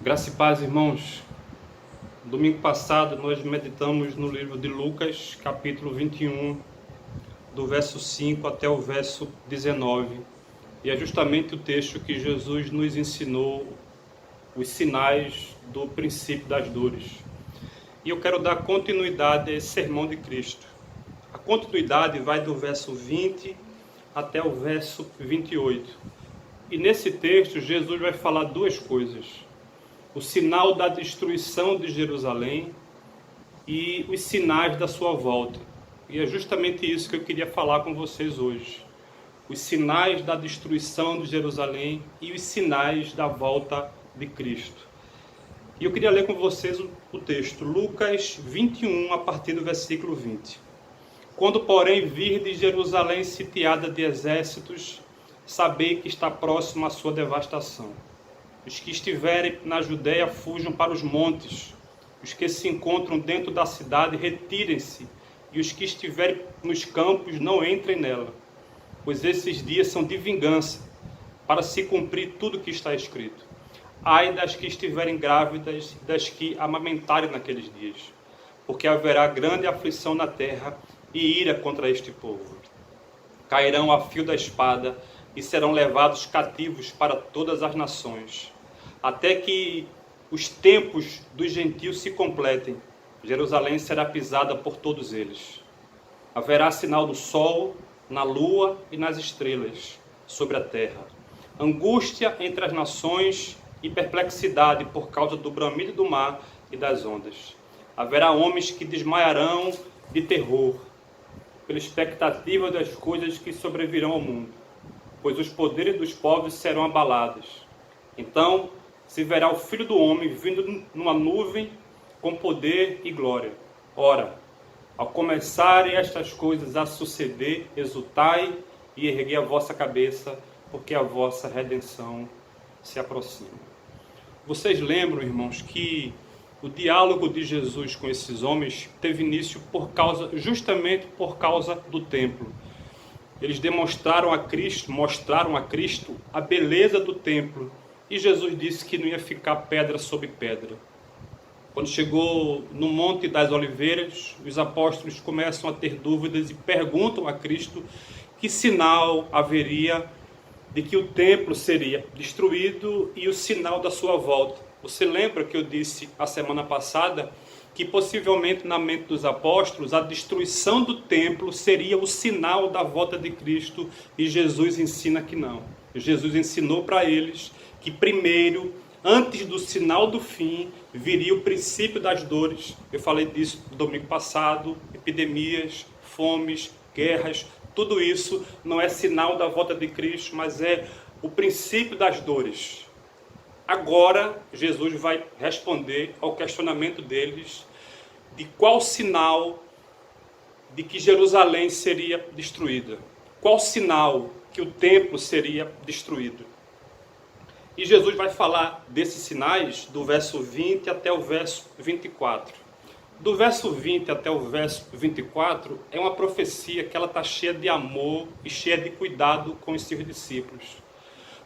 Graça e paz, irmãos. Domingo passado nós meditamos no livro de Lucas, capítulo 21, do verso 5 até o verso 19. E é justamente o texto que Jesus nos ensinou os sinais do princípio das dores. E eu quero dar continuidade a esse sermão de Cristo. A continuidade vai do verso 20 até o verso 28. E nesse texto Jesus vai falar duas coisas: o sinal da destruição de Jerusalém e os sinais da sua volta. E é justamente isso que eu queria falar com vocês hoje. Os sinais da destruição de Jerusalém e os sinais da volta de Cristo. E eu queria ler com vocês o texto, Lucas 21, a partir do versículo 20. Quando, porém, virdes Jerusalém sitiada de exércitos, sabei que está próxima a sua devastação. Os que estiverem na Judéia fujam para os montes. Os que se encontram dentro da cidade retirem-se. E os que estiverem nos campos não entrem nela. Pois esses dias são de vingança, para se cumprir tudo o que está escrito. Ai das que estiverem grávidas e das que amamentarem naqueles dias. Porque haverá grande aflição na terra e ira contra este povo. Cairão a fio da espada e serão levados cativos para todas as nações, até que os tempos dos gentios se completem. Jerusalém será pisada por todos eles. Haverá sinal do sol, na lua e nas estrelas, sobre a terra. Angústia entre as nações e perplexidade por causa do bramido do mar e das ondas. Haverá homens que desmaiarão de terror, pela expectativa das coisas que sobrevirão ao mundo, pois os poderes dos povos serão abalados. Então se verá o Filho do Homem vindo numa nuvem com poder e glória. Ora, ao começarem estas coisas a suceder, exultai e erguei a vossa cabeça, porque a vossa redenção se aproxima. Vocês lembram, irmãos, que o diálogo de Jesus com esses homens teve início justamente por causa do templo. Eles mostraram a Cristo a beleza do templo. E Jesus disse que não ia ficar pedra sobre pedra. Quando chegou no Monte das Oliveiras, os apóstolos começam a ter dúvidas e perguntam a Cristo que sinal haveria de que o templo seria destruído e o sinal da sua volta. Você lembra que eu disse a semana passada que possivelmente na mente dos apóstolos a destruição do templo seria o sinal da volta de Cristo, e Jesus ensina que não. Jesus ensinou para eles que primeiro, antes do sinal do fim, viria o princípio das dores. Eu falei disso no domingo passado: epidemias, fomes, guerras, tudo isso não é sinal da volta de Cristo, mas é o princípio das dores. Agora, Jesus vai responder ao questionamento deles de qual sinal de que Jerusalém seria destruída. Qual sinal que o templo seria destruído. E Jesus vai falar desses sinais do verso 20 até o verso 24. Do verso 20 até o verso 24 é uma profecia que ela está cheia de amor e cheia de cuidado com os seus discípulos.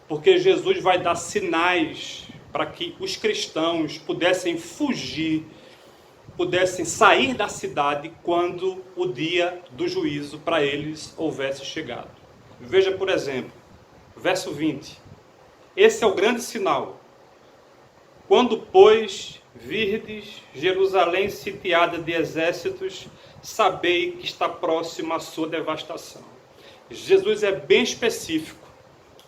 Porque Jesus vai dar sinais para que os cristãos pudessem fugir, pudessem sair da cidade quando o dia do juízo para eles houvesse chegado. Veja, por exemplo, verso 20. Esse é o grande sinal. Quando, pois, virdes Jerusalém sitiada de exércitos, sabei que está próxima a sua devastação. Jesus é bem específico.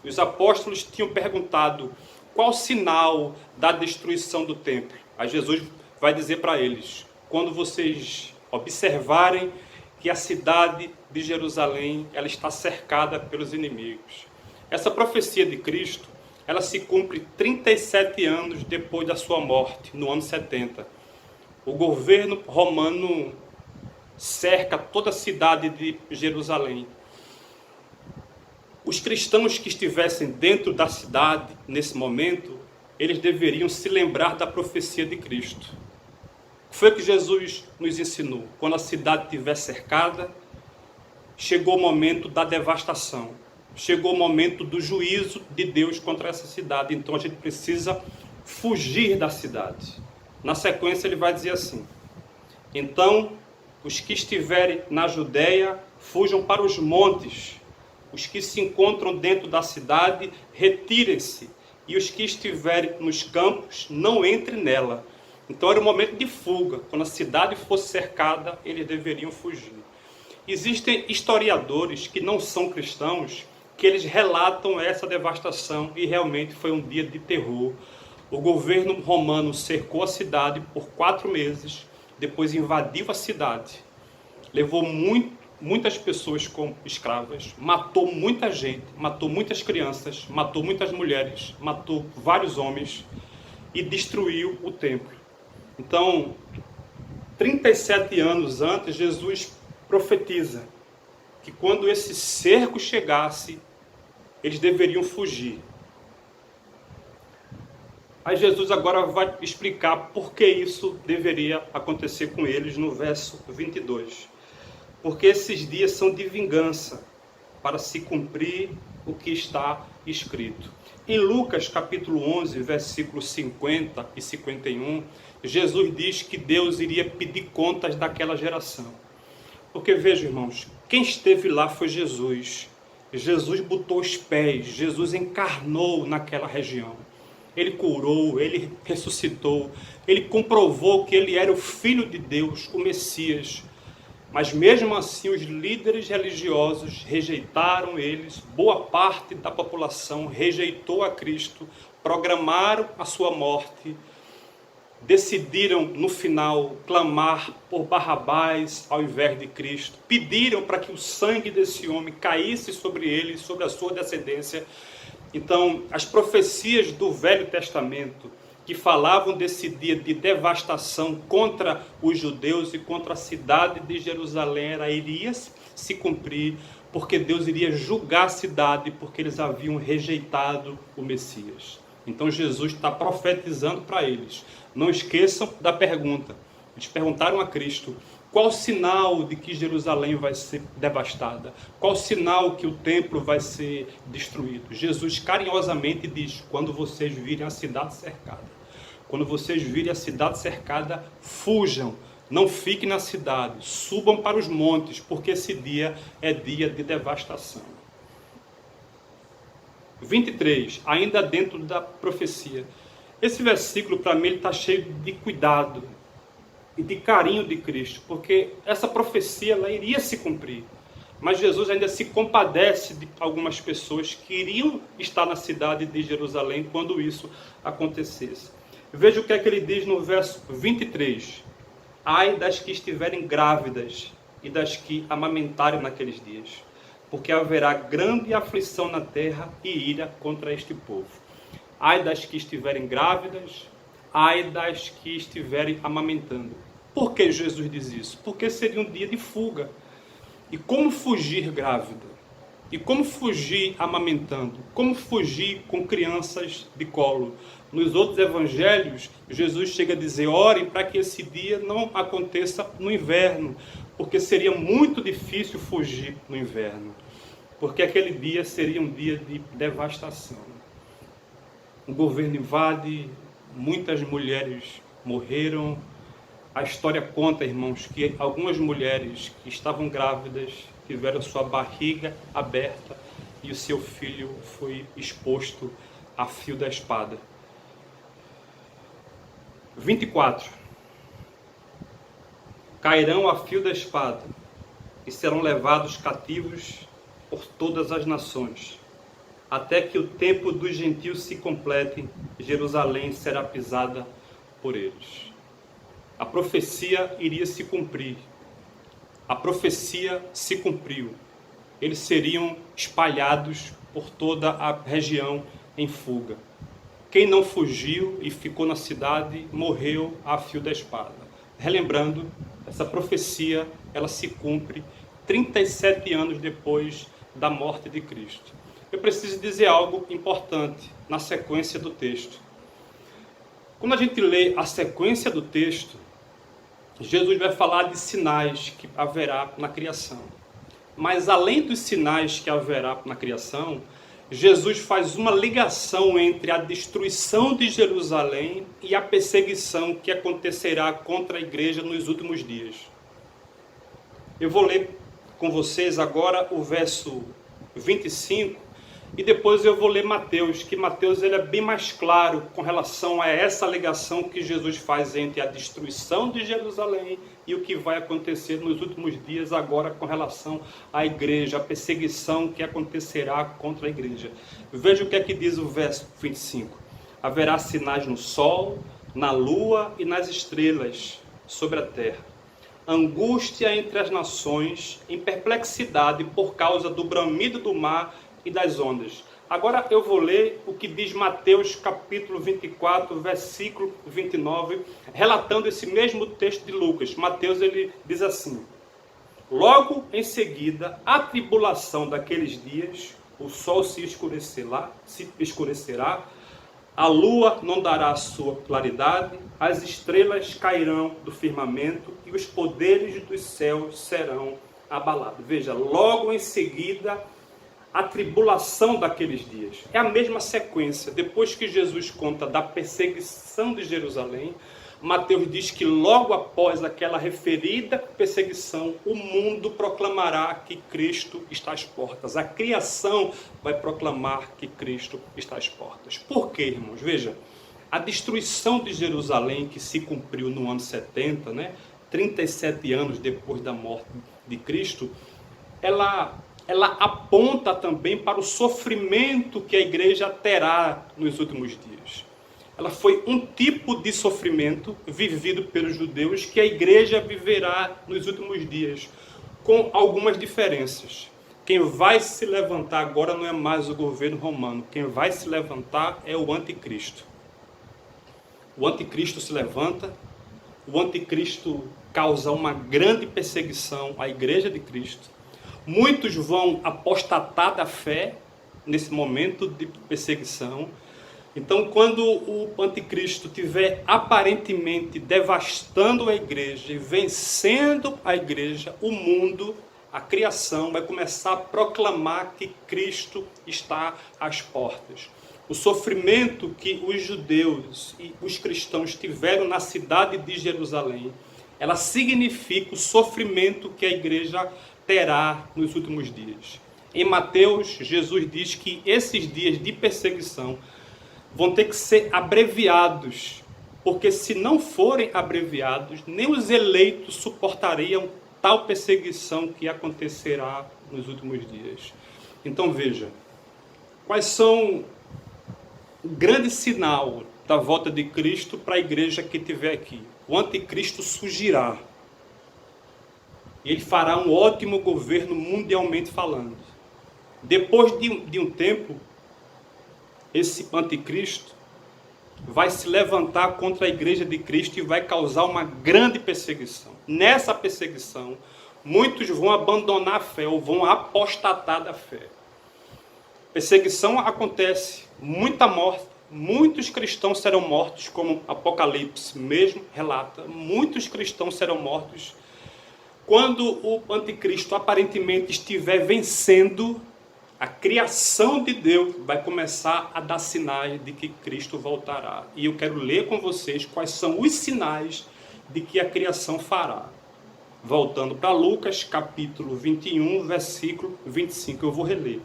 Os apóstolos tinham perguntado qual o sinal da destruição do templo. Aí Jesus vai dizer para eles: quando vocês observarem que a cidade de Jerusalém ela está cercada pelos inimigos. Essa profecia de Cristo, ela se cumpre 37 anos depois da sua morte, no ano 70. O governo romano cerca toda a cidade de Jerusalém. Os cristãos que estivessem dentro da cidade, nesse momento, eles deveriam se lembrar da profecia de Cristo. Foi o que Jesus nos ensinou. Quando a cidade estiver cercada, chegou o momento da devastação. Chegou o momento do juízo de Deus contra essa cidade. Então a gente precisa fugir da cidade. Na sequência ele vai dizer assim: então os que estiverem na Judéia fujam para os montes, os que se encontram dentro da cidade retirem-se, e os que estiverem nos campos não entrem nela. Então era um momento de fuga. Quando a cidade fosse cercada, eles deveriam fugir. Existem historiadores que não são cristãos, que eles relatam essa devastação, e realmente foi um dia de terror. O governo romano cercou a cidade por 4 meses, depois invadiu a cidade, levou muitas pessoas como escravas, matou muita gente, matou muitas crianças, matou muitas mulheres, matou vários homens e destruiu o templo. Então, 37 anos antes, Jesus profetiza que quando esse cerco chegasse, eles deveriam fugir. Aí Jesus agora vai explicar por que isso deveria acontecer com eles no verso 22. Porque esses dias são de vingança, para se cumprir o que está escrito. Em Lucas capítulo 11, versículos 50 e 51, Jesus diz que Deus iria pedir contas daquela geração. Porque veja, irmãos, quem esteve lá foi Jesus. Jesus botou os pés, Jesus encarnou naquela região. Ele curou, ele ressuscitou, ele comprovou que ele era o Filho de Deus, o Messias. Mas mesmo assim os líderes religiosos rejeitaram eles, boa parte da população rejeitou a Cristo, programaram a sua morte, decidiram no final clamar por Barrabás ao invés de Cristo, pediram para que o sangue desse homem caísse sobre ele, sobre a sua descendência. Então, as profecias do Velho Testamento, que falavam desse dia de devastação contra os judeus e contra a cidade de Jerusalém, iria se cumprir, porque Deus iria julgar a cidade, porque eles haviam rejeitado o Messias. Então Jesus está profetizando para eles. Não esqueçam da pergunta. Eles perguntaram a Cristo: qual o sinal de que Jerusalém vai ser devastada? Qual o sinal que o templo vai ser destruído? Jesus carinhosamente diz: quando vocês virem a cidade cercada. Quando vocês virem a cidade cercada, fujam, não fiquem na cidade, subam para os montes, porque esse dia é dia de devastação. 23, ainda dentro da profecia. Esse versículo, para mim, está cheio de cuidado e de carinho de Cristo, porque essa profecia ela iria se cumprir. Mas Jesus ainda se compadece de algumas pessoas que iriam estar na cidade de Jerusalém quando isso acontecesse. Veja o que é que ele diz no verso 23. Ai das que estiverem grávidas e das que amamentarem naqueles dias, porque haverá grande aflição na terra e ira contra este povo. Ai das que estiverem grávidas, ai das que estiverem amamentando. Por que Jesus diz isso? Porque seria um dia de fuga. E como fugir grávida? E como fugir amamentando? Como fugir com crianças de colo? Nos outros evangelhos, Jesus chega a dizer: orem para que esse dia não aconteça no inverno, porque seria muito difícil fugir no inverno, porque aquele dia seria um dia de devastação. O governo invade, muitas mulheres morreram. A história conta, irmãos, que algumas mulheres que estavam grávidas tiveram sua barriga aberta e o seu filho foi exposto a fio da espada. 24. Cairão a fio da espada e serão levados cativos por todas as nações, até que o tempo dos gentios se complete, Jerusalém será pisada por eles. A profecia iria se cumprir. A profecia se cumpriu. Eles seriam espalhados por toda a região em fuga. Quem não fugiu e ficou na cidade morreu a fio da espada. Relembrando, essa profecia ela se cumpre 37 anos depois da morte de Cristo. Eu preciso dizer algo importante na sequência do texto. Quando a gente lê a sequência do texto, Jesus vai falar de sinais que haverá na criação. Mas além dos sinais que haverá na criação, Jesus faz uma ligação entre a destruição de Jerusalém e a perseguição que acontecerá contra a igreja nos últimos dias. Eu vou ler com vocês agora o verso 25 e depois eu vou ler Mateus, que Mateus ele é bem mais claro com relação a essa ligação que Jesus faz entre a destruição de Jerusalém e o que vai acontecer nos últimos dias agora com relação à igreja, a perseguição que acontecerá contra a igreja. Veja o que é que diz o verso 25. Haverá sinais no sol, na lua e nas estrelas sobre a terra. Angústia entre as nações, em perplexidade por causa do bramido do mar e das ondas. Agora eu vou ler o que diz Mateus capítulo 24, versículo 29, relatando esse mesmo texto de Lucas. Mateus ele diz assim: logo em seguida, a tribulação daqueles dias, o sol se escurecerá, a lua não dará a sua claridade, as estrelas cairão do firmamento e os poderes dos céus serão abalados. Veja, logo em seguida, a tribulação daqueles dias. É a mesma sequência. Depois que Jesus conta da perseguição de Jerusalém, Mateus diz que logo após aquela referida perseguição, o mundo proclamará que Cristo está às portas. A criação vai proclamar que Cristo está às portas. Por quê, irmãos? Veja, a destruição de Jerusalém, que se cumpriu no ano 70, 37 anos depois da morte de Cristo, ela aponta também para o sofrimento que a igreja terá nos últimos dias. Ela foi um tipo de sofrimento vivido pelos judeus que a igreja viverá nos últimos dias, com algumas diferenças. Quem vai se levantar agora não é mais o governo romano. Quem vai se levantar é o anticristo. O anticristo se levanta, o anticristo causa uma grande perseguição à igreja de Cristo. Muitos vão apostatar da fé nesse momento de perseguição. Então, quando o anticristo estiver aparentemente devastando a igreja e vencendo a igreja, o mundo, a criação, vai começar a proclamar que Cristo está às portas. O sofrimento que os judeus e os cristãos tiveram na cidade de Jerusalém, ela significa o sofrimento que a igreja terá nos últimos dias. Em Mateus, Jesus diz que esses dias de perseguição vão ter que ser abreviados, porque se não forem abreviados, nem os eleitos suportariam tal perseguição que acontecerá nos últimos dias. Então veja, quais são o grande sinal da volta de Cristo para a igreja que estiver aqui? O anticristo surgirá. Ele fará um ótimo governo mundialmente falando. Depois de um tempo, esse anticristo vai se levantar contra a igreja de Cristo e vai causar uma grande perseguição. Nessa perseguição, muitos vão abandonar a fé ou vão apostatar da fé. Perseguição acontece, muita morte, muitos cristãos serão mortos, como Apocalipse mesmo relata, muitos cristãos serão mortos. Quando o anticristo aparentemente estiver vencendo, a criação de Deus vai começar a dar sinais de que Cristo voltará. E eu quero ler com vocês quais são os sinais de que a criação fará. Voltando para Lucas, capítulo 21, versículo 25, eu vou reler.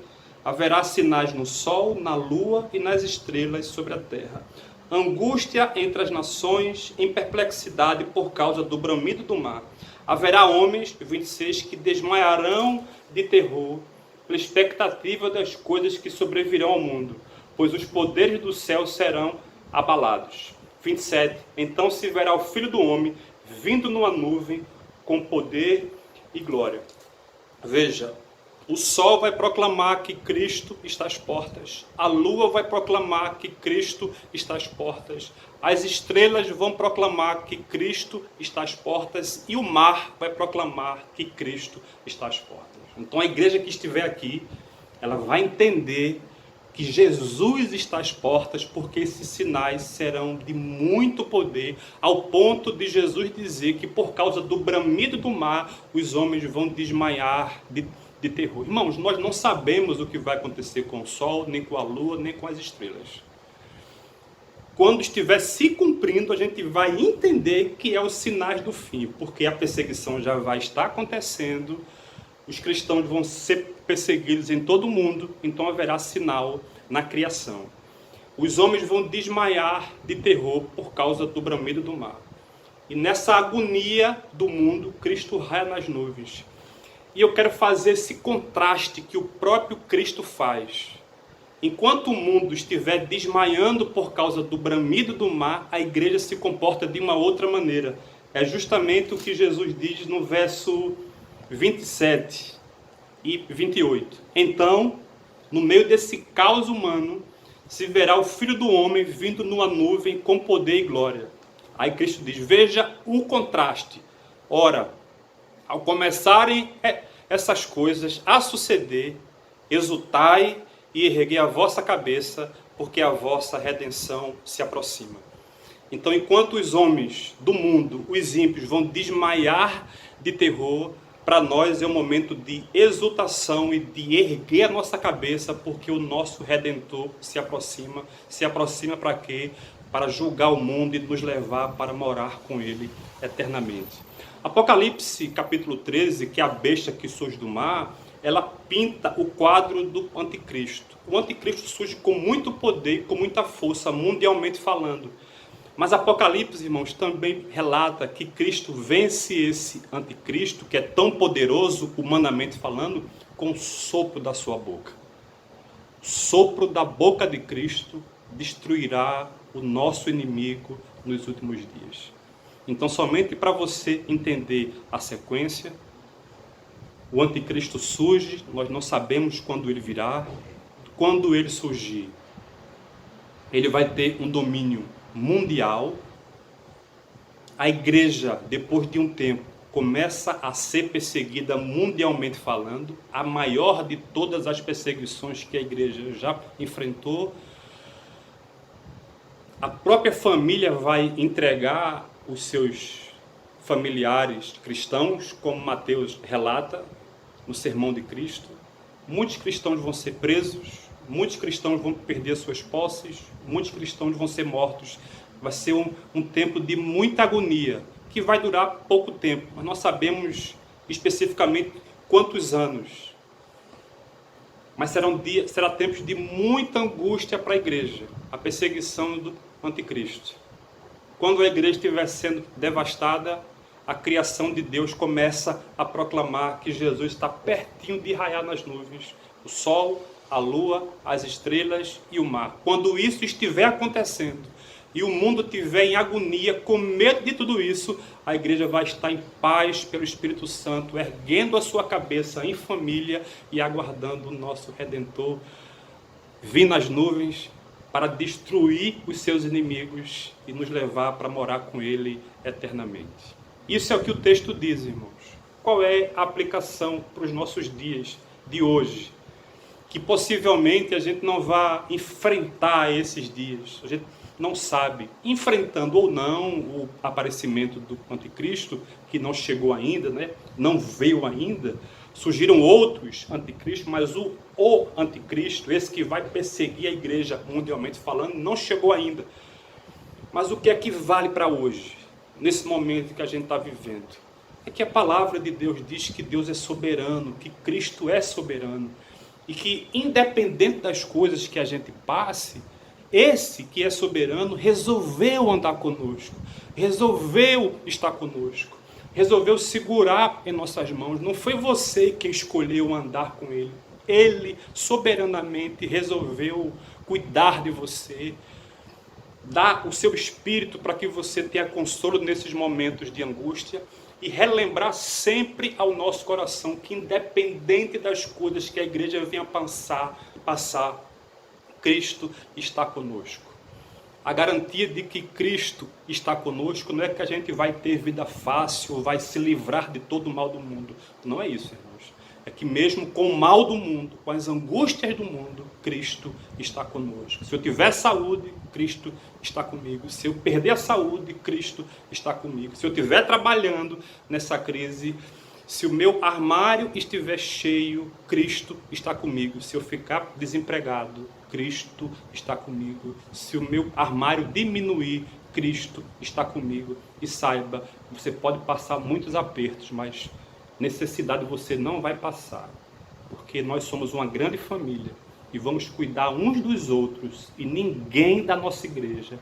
Haverá sinais no sol, na lua e nas estrelas sobre a terra. Angústia entre as nações, em perplexidade por causa do bramido do mar. Haverá homens, 26, que desmaiarão de terror, pela expectativa das coisas que sobrevirão ao mundo, pois os poderes do céu serão abalados. 27. Então se verá o Filho do Homem vindo numa nuvem com poder e glória. Veja, o sol vai proclamar que Cristo está às portas. A lua vai proclamar que Cristo está às portas. As estrelas vão proclamar que Cristo está às portas. E o mar vai proclamar que Cristo está às portas. Então a igreja que estiver aqui, ela vai entender que Jesus está às portas, porque esses sinais serão de muito poder, ao ponto de Jesus dizer que por causa do bramido do mar, os homens vão desmaiar de terror. Irmãos, nós não sabemos o que vai acontecer com o sol, nem com a lua, nem com as estrelas. Quando estiver se cumprindo, a gente vai entender que é os sinais do fim, porque a perseguição já vai estar acontecendo, os cristãos vão ser perseguidos em todo o mundo, então haverá sinal na criação. Os homens vão desmaiar de terror por causa do bramido do mar. E nessa agonia do mundo, Cristo raia nas nuvens. E eu quero fazer esse contraste que o próprio Cristo faz. Enquanto o mundo estiver desmaiando por causa do bramido do mar, a igreja se comporta de uma outra maneira. É justamente o que Jesus diz no verso 27 e 28. Então, no meio desse caos humano, se verá o Filho do Homem vindo numa nuvem com poder e glória. Aí Cristo diz, veja o contraste. Ora, ao começarem essas coisas a suceder, exultai e erguei a vossa cabeça, porque a vossa redenção se aproxima. Então, enquanto os homens do mundo, os ímpios, vão desmaiar de terror, para nós é um momento de exultação e de erguer a nossa cabeça, porque o nosso Redentor se aproxima. Se aproxima para quê? Para julgar o mundo e nos levar para morar com Ele eternamente. Apocalipse capítulo 13, que é a besta que surge do mar, ela pinta o quadro do anticristo. O anticristo surge com muito poder e com muita força, mundialmente falando. Mas Apocalipse, irmãos, também relata que Cristo vence esse anticristo, que é tão poderoso, humanamente falando, com o sopro da sua boca. O sopro da boca de Cristo destruirá o nosso inimigo nos últimos dias. Então, somente para você entender a sequência, o anticristo surge, nós não sabemos quando ele virá. Quando ele surgir, ele vai ter um domínio mundial. A igreja, depois de um tempo, começa a ser perseguida mundialmente falando, a maior de todas as perseguições que a igreja já enfrentou. A própria família vai entregar os seus familiares cristãos, como Mateus relata no Sermão de Cristo. Muitos cristãos vão ser presos, muitos cristãos vão perder suas posses, muitos cristãos vão ser mortos. Vai ser um tempo de muita agonia, que vai durar pouco tempo, mas nós sabemos especificamente quantos anos. Mas será tempos de muita angústia para a igreja, a perseguição do anticristo. Quando a igreja estiver sendo devastada, a criação de Deus começa a proclamar que Jesus está pertinho de raiar nas nuvens. O sol, a lua, as estrelas e o mar. Quando isso estiver acontecendo e o mundo estiver em agonia, com medo de tudo isso, a igreja vai estar em paz pelo Espírito Santo, erguendo a sua cabeça em família e aguardando o nosso Redentor vir nas nuvens para destruir os seus inimigos e nos levar para morar com Ele eternamente. Isso é o que o texto diz, irmãos. Qual é a aplicação para os nossos dias de hoje? Que possivelmente a gente não vá enfrentar esses dias. A gente não sabe, enfrentando ou não o aparecimento do anticristo, que não chegou ainda, né? Não veio ainda. Surgiram outros anticristos, mas o anticristo, esse que vai perseguir a igreja mundialmente falando, não chegou ainda. Mas o que é que vale para hoje, nesse momento que a gente está vivendo? É que a palavra de Deus diz que Deus é soberano, que Cristo é soberano, e que independente das coisas que a gente passe, esse que é soberano resolveu andar conosco, resolveu estar conosco, resolveu segurar em nossas mãos. Não foi você que escolheu andar com Ele. Ele soberanamente resolveu cuidar de você, dar o seu espírito para que você tenha consolo nesses momentos de angústia e relembrar sempre ao nosso coração que independente das coisas que a igreja venha passar, Cristo está conosco. A garantia de que Cristo está conosco não é que a gente vai ter vida fácil, ou vai se livrar de todo o mal do mundo. Não é isso, irmãos. É que mesmo com o mal do mundo, com as angústias do mundo, Cristo está conosco. Se eu tiver saúde, Cristo está comigo. Se eu perder a saúde, Cristo está comigo. Se eu estiver trabalhando nessa crise, Se o meu armário estiver cheio, Cristo está comigo. Se eu ficar desempregado, Cristo está comigo. Se o meu armário diminuir, Cristo está comigo. E saiba, você pode passar muitos apertos, mas necessidade você não vai passar. Porque nós somos uma grande família e vamos cuidar uns dos outros. E ninguém da nossa igreja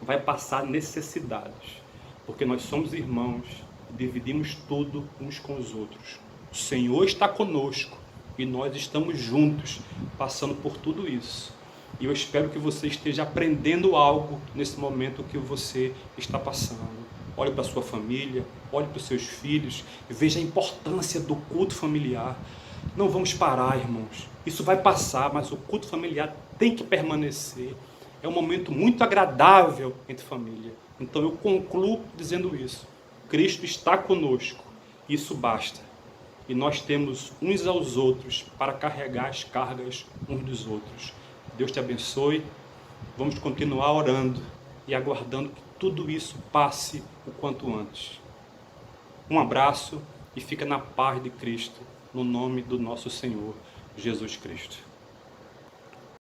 vai passar necessidades. Porque nós somos irmãos. Dividimos tudo uns com os outros. O Senhor está conosco e nós estamos juntos, passando por tudo isso. E eu espero que você esteja aprendendo algo nesse momento que você está passando. Olhe para a sua família, olhe para os seus filhos e veja a importância do culto familiar. Não vamos parar, irmãos. Isso vai passar, mas o culto familiar tem que permanecer. É um momento muito agradável entre família. Então eu concluo dizendo isso. Cristo está conosco, isso basta. E nós temos uns aos outros para carregar as cargas uns dos outros. Deus te abençoe. Vamos continuar orando e aguardando que tudo isso passe o quanto antes. Um abraço e fica na paz de Cristo, no nome do nosso Senhor Jesus Cristo.